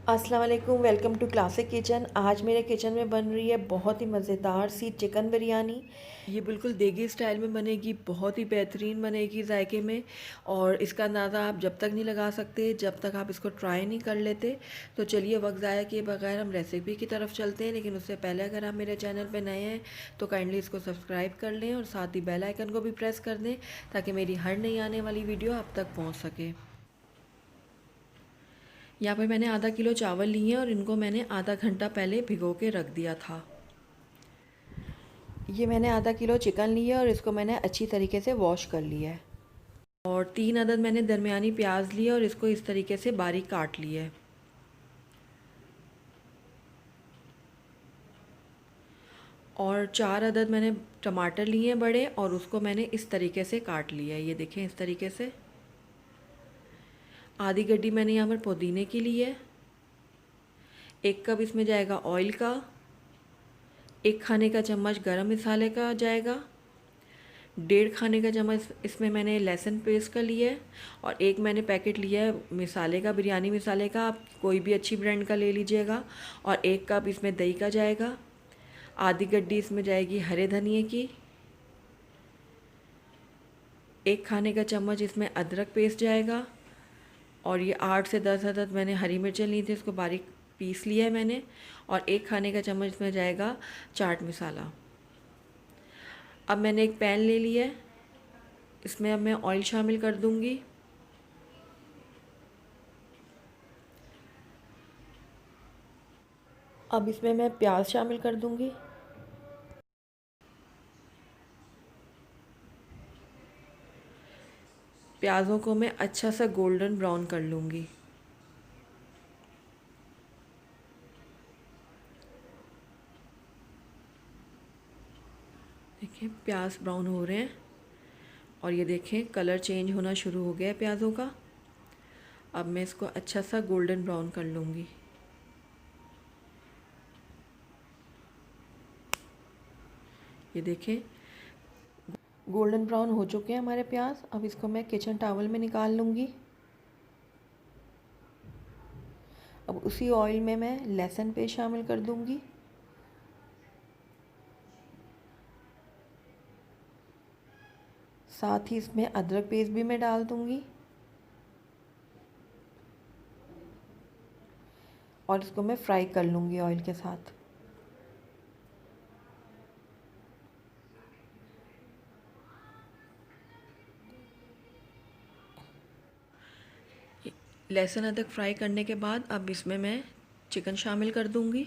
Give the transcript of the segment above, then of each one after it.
अस्सलाम वालेकुम, welcome to classic kitchen. आज मेरे किचन में बन रही है बहुत ही मज़ेदार सी चिकन बिरयानी। ये बिल्कुल देगी स्टाइल में बनेगी, बहुत ही बेहतरीन बनेगी जायके में। और इसका अंदाज़ा आप जब तक नहीं लगा सकते जब तक आप इसको ट्राई नहीं कर लेते। तो चलिए वक्त ज़ाया किए बगैर हम रेसिपी की तरफ चलते हैं। लेकिन उससे पहले अगर आप मेरे चैनल पर नए हैं तो काइंडली इसको सब्सक्राइब कर लें और साथ ही बेल आइकन को भी प्रेस कर दें ताकि मेरी हर नई आने वाली वीडियो आप तक पहुँच सके। यहाँ पे मैंने आधा किलो चावल लिए हैं और इनको मैंने आधा घंटा पहले भिगो के रख दिया था। ये मैंने आधा किलो चिकन लिया और इसको मैंने अच्छी तरीके से वॉश कर लिया है। और 3 अदद मैंने दरमियानी प्याज लिए और इसको इस तरीके से बारीक काट लिया है। और 4 अदद मैंने टमाटर लिए हैं बड़े और उसको मैंने इस तरीके से काट लिया है। ये देखें इस तरीके से। आधी गड्डी मैंने यहाँ पर पुदीने की ली है। 1 कप इसमें जाएगा ऑयल का। 1 खाने का चम्मच गरम मसाले का जाएगा। 1.5 खाने का चम्मच इसमें मैंने लहसुन पेस्ट का लिया है। और एक मैंने पैकेट लिया है मसाले का, बिरयानी मसाले का, आप कोई भी अच्छी ब्रांड का ले लीजिएगा। और 1 कप इसमें दही का जाएगा। आधी गड्डी इसमें जाएगी हरे धनिए की। 1 खाने का चम्मच इसमें अदरक पेस्ट जाएगा। और ये 8 से 10 अदद मैंने हरी मिर्चें ली थी, इसको बारीक पीस लिया है मैंने। और 1 खाने का चम्मच इसमें जाएगा चाट मसाला। अब मैंने एक पैन ले लिया है, इसमें अब मैं ऑयल शामिल कर दूंगी। अब इसमें मैं प्याज शामिल कर दूंगी। प्याज़ों को मैं अच्छा सा गोल्डन ब्राउन कर लूँगी। देखिए प्याज ब्राउन हो रहे हैं और ये देखें कलर चेंज होना शुरू हो गया है प्याज़ों का। अब मैं इसको अच्छा सा गोल्डन ब्राउन कर लूँगी। ये देखें गोल्डन ब्राउन हो चुके हैं हमारे प्याज। अब इसको मैं किचन टॉवल में निकाल लूँगी। अब उसी ऑयल में मैं लहसुन पेस्ट शामिल कर दूँगी। साथ ही इसमें अदरक पेस्ट भी मैं डाल दूँगी। और इसको मैं फ्राई कर लूँगी ऑयल के साथ। लहसुन अदरक फ्राई करने के बाद अब इसमें मैं चिकन शामिल कर दूँगी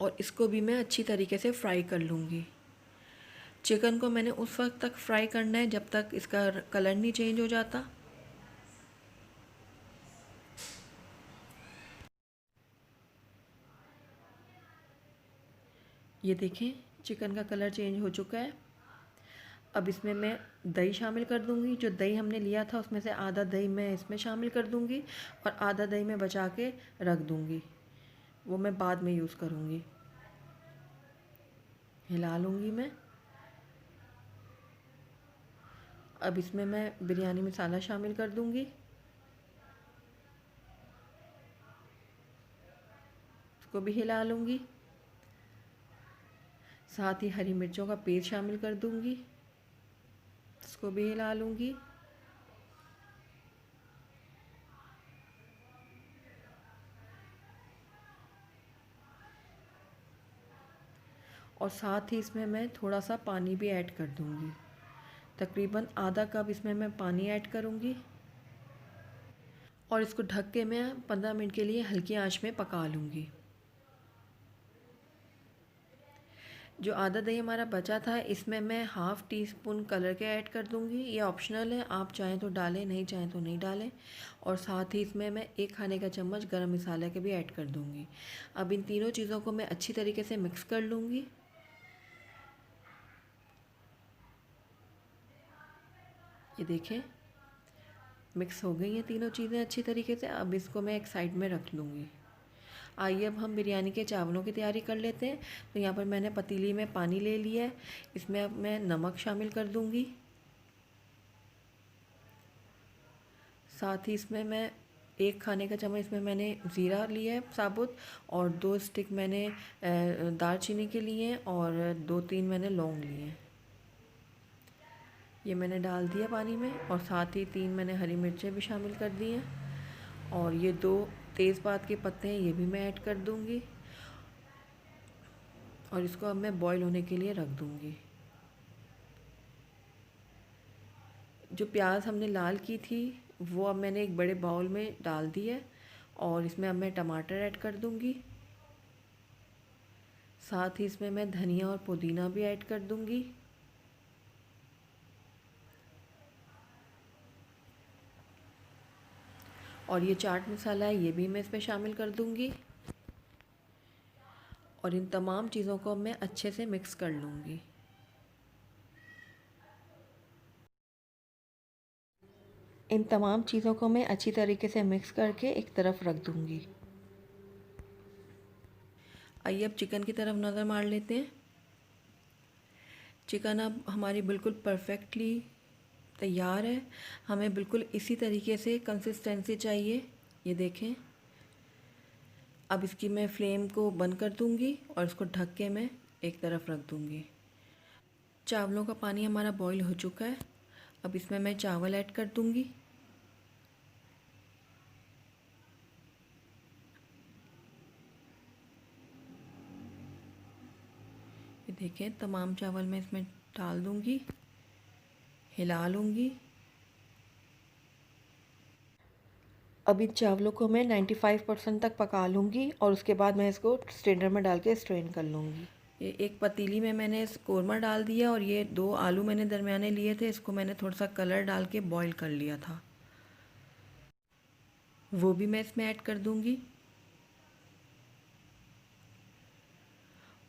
और इसको भी मैं अच्छी तरीके से फ्राई कर लूँगी। चिकन को मैंने उस वक्त तक फ्राई करना है जब तक इसका कलर नहीं चेंज हो जाता। ये देखें चिकन का कलर चेंज हो चुका है। अब इसमें मैं दही शामिल कर दूंगी। जो दही हमने लिया था उसमें से आधा दही मैं इसमें शामिल कर दूंगी और आधा दही मैं बचा के रख दूंगी, वो मैं बाद में यूज़ करूंगी। हिला लूँगी मैं। अब इसमें मैं बिरयानी मसाला शामिल कर दूंगी। इसको भी हिला लूँगी। साथ ही हरी मिर्चों का पेस्ट शामिल कर दूंगी। इसको भी हिला लूँगी। और साथ ही इसमें मैं थोड़ा सा पानी भी ऐड कर दूंगी। तकरीबन आधा कप इसमें मैं पानी ऐड करूंगी और इसको ढक के मैं 15 मिनट के लिए हल्की आंच में पका लूँगी। जो आधा दही हमारा बचा था इसमें मैं हाफ़ टी स्पून कलर के ऐड कर दूंगी। ये ऑप्शनल है, आप चाहें तो डालें, नहीं चाहें तो नहीं डालें। और साथ ही इसमें मैं 1 खाने का चम्मच गरम मसाला के भी ऐड कर दूंगी। अब इन तीनों चीज़ों को मैं अच्छी तरीके से मिक्स कर लूँगी। ये देखें मिक्स हो गई हैं तीनों चीज़ें अच्छी तरीके से। अब इसको मैं एक साइड में रख लूँगी। आइए अब हम बिरयानी के चावलों की तैयारी कर लेते हैं। तो यहाँ पर मैंने पतीली में पानी ले लिया है। इसमें अब मैं नमक शामिल कर दूँगी। साथ ही इसमें मैं 1 खाने का चम्मच इसमें मैंने ज़ीरा लिया है साबुत, और 2 स्टिक मैंने दालचीनी के लिए हैं, और 2-3 मैंने लौंग लिए हैं। ये मैंने डाल दिया पानी में, और साथ ही 3 मैंने हरी मिर्चें भी शामिल कर दी हैं, और ये 2 तेज़पात के पत्ते हैं, ये भी मैं ऐड कर दूँगी, और इसको अब मैं बॉईल होने के लिए रख दूँगी। जो प्याज हमने लाल की थी वो अब मैंने एक बड़े बाउल में डाल दी है, और इसमें अब मैं टमाटर ऐड कर दूँगी। साथ ही इसमें मैं धनिया और पुदीना भी ऐड कर दूँगी। और ये चाट मसाला है, ये भी मैं इसमें शामिल कर दूँगी, और इन तमाम चीज़ों को मैं अच्छे से मिक्स कर लूँगी। इन तमाम चीज़ों को मैं अच्छी तरीके से मिक्स करके एक तरफ रख दूँगी। आइए अब चिकन की तरफ नज़र मार लेते हैं। चिकन अब हमारी बिल्कुल परफेक्टली तैयार है। हमें बिल्कुल इसी तरीके से कंसिस्टेंसी चाहिए, ये देखें। अब इसकी मैं फ्लेम को बंद कर दूँगी और इसको ढक के मैं एक तरफ रख दूँगी। चावलों का पानी हमारा बॉईल हो चुका है। अब इसमें मैं चावल ऐड कर दूँगी। ये देखें, तमाम चावल मैं इसमें डाल दूँगी, हिला लूँगी। अब इन चावलों को मैं 95% तक पका लूँगी, और उसके बाद मैं इसको स्ट्रेनर में डाल के स्ट्रेन कर लूँगी। ये एक पतीली में मैंने कौरमा डाल दिया, और ये 2 आलू मैंने दरमियाने लिए थे, इसको मैंने थोड़ा सा कलर डाल के बॉईल कर लिया था, वो भी मैं इसमें ऐड कर दूँगी।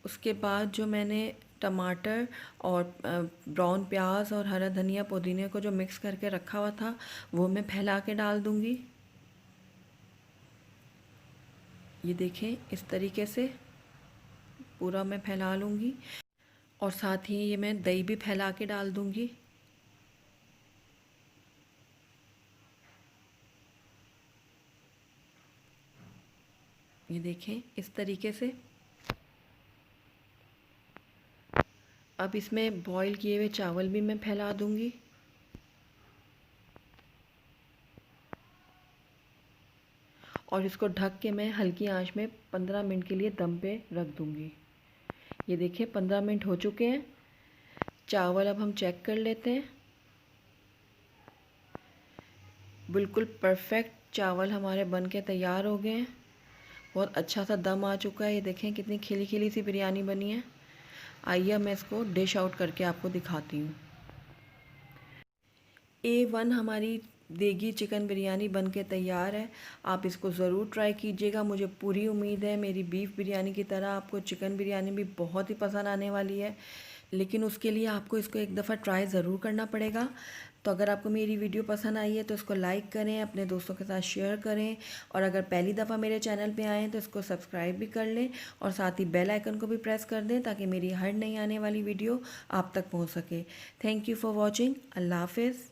उसके बाद जो मैंने टमाटर और ब्राउन प्याज और हरा धनिया पुदीने को जो मिक्स करके रखा हुआ था, वो मैं फैला के डाल दूँगी। ये देखें, इस तरीके से पूरा मैं फैला लूँगी, और साथ ही ये मैं दही भी फैला के डाल दूँगी। ये देखें, इस तरीके से। अब इसमें बॉईल किए हुए चावल भी मैं फैला दूँगी, और इसको ढक के मैं हल्की आंच में 15 मिनट के लिए दम पे रख दूँगी। ये देखिए 15 मिनट हो चुके हैं। चावल अब हम चेक कर लेते हैं। बिल्कुल परफेक्ट चावल हमारे बन के तैयार हो गए हैं। बहुत अच्छा सा दम आ चुका है। ये देखें कितनी खिली खिली सी बिरयानी बनी है। आइए मैं इसको डिश आउट करके आपको दिखाती हूँ। A1 हमारी देगी चिकन बिरयानी बन के तैयार है। आप इसको ज़रूर ट्राई कीजिएगा। मुझे पूरी उम्मीद है मेरी बीफ बिरयानी की तरह आपको चिकन बिरयानी भी बहुत ही पसंद आने वाली है, लेकिन उसके लिए आपको इसको एक दफ़ा ट्राई ज़रूर करना पड़ेगा। तो अगर आपको मेरी वीडियो पसंद आई है तो इसको लाइक करें, अपने दोस्तों के साथ शेयर करें, और अगर पहली दफ़ा मेरे चैनल पे आए हैं तो इसको सब्सक्राइब भी कर लें, और साथ ही बेल आइकन को भी प्रेस कर दें ताकि मेरी हर नई आने वाली वीडियो आप तक पहुंच सके। Thank you for watching. अल्लाह हाफिज़।